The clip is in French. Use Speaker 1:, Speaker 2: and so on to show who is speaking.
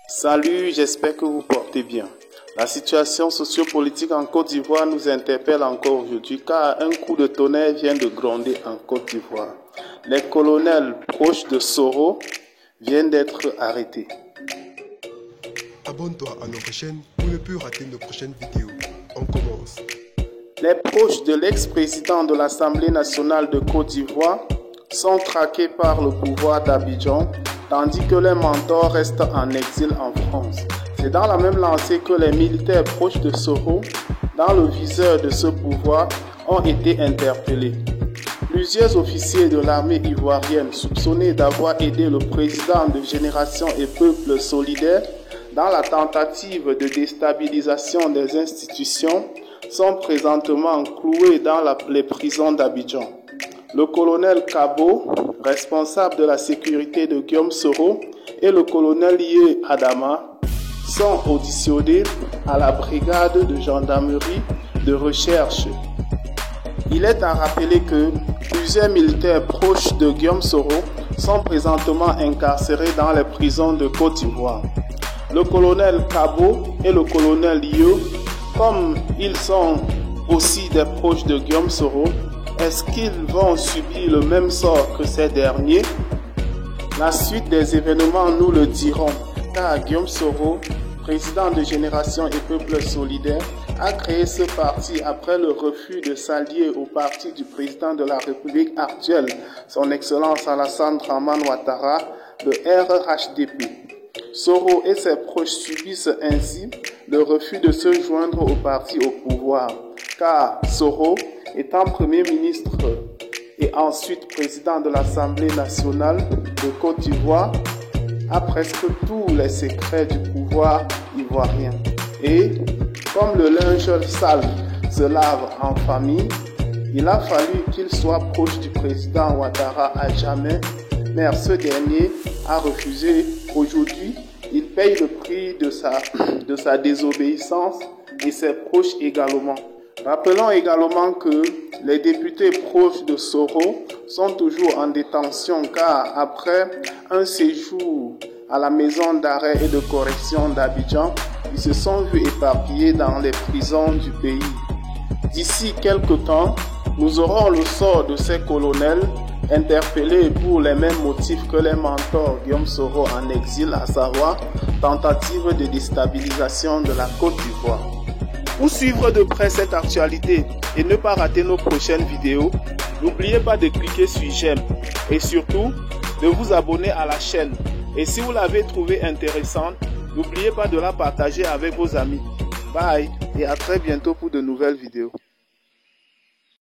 Speaker 1: Salut, j'espère que vous portez bien. La situation sociopolitique en Côte d'Ivoire nous interpelle encore aujourd'hui car un coup de tonnerre vient de gronder en Côte d'Ivoire. Les colonels proches de Soro viennent d'être arrêtés.
Speaker 2: Abonne-toi à notre chaîne pour ne plus rater nos prochaines vidéos. On commence.
Speaker 1: Les proches de l'ex-président de l'Assemblée nationale de Côte d'Ivoire sont traqués par le pouvoir d'Abidjan, tandis que les mentors restent en exil en France. C'est dans la même lancée que les militaires proches de Soro, dans le viseur de ce pouvoir, ont été interpellés. Plusieurs officiers de l'armée ivoirienne soupçonnés d'avoir aidé le président de Génération et Peuple Solidaire dans la tentative de déstabilisation des institutions sont présentement cloués dans les prisons d'Abidjan. Le colonel Kabo, responsable de la sécurité de Guillaume Soro, et le colonel Yé Adama sont auditionnés à la brigade de gendarmerie de recherche. Il est à rappeler que plusieurs militaires proches de Guillaume Soro sont présentement incarcérés dans les prisons de Côte d'Ivoire. Le colonel Kabo et le colonel Yé, comme ils sont aussi des proches de Guillaume Soro, est-ce qu'ils vont subir le même sort que ces derniers? La suite des événements nous le dirons, car Guillaume Soro, président de Génération et Peuple Solidaire, a créé ce parti après le refus de s'allier au parti du président de la République actuelle, son Excellence Alassane Dramane Ouattara, le RHDP. Soro et ses proches subissent ainsi le refus de se joindre au parti au pouvoir, car Soro, étant Premier ministre et ensuite président de l'Assemblée nationale de Côte d'Ivoire, a presque tous les secrets du pouvoir ivoirien. Et comme le linge sale se lave en famille, il a fallu qu'il soit proche du président Ouattara à jamais, mais ce dernier a refusé. Aujourd'hui, il paye le prix de sa désobéissance et ses proches également. Rappelons également que les députés proches de Soro sont toujours en détention car après un séjour à la maison d'arrêt et de correction d'Abidjan, ils se sont vus éparpillés dans les prisons du pays. D'ici quelques temps, nous aurons le sort de ces colonels interpellés pour les mêmes motifs que les mentors Guillaume Soro en exil, à savoir tentative de déstabilisation de la Côte d'Ivoire. Pour suivre de près cette actualité et ne pas rater nos prochaines vidéos, n'oubliez pas de cliquer sur j'aime et surtout de vous abonner à la chaîne. Et si vous l'avez trouvée intéressante, n'oubliez pas de la partager avec vos amis. Bye et à très bientôt pour de nouvelles vidéos.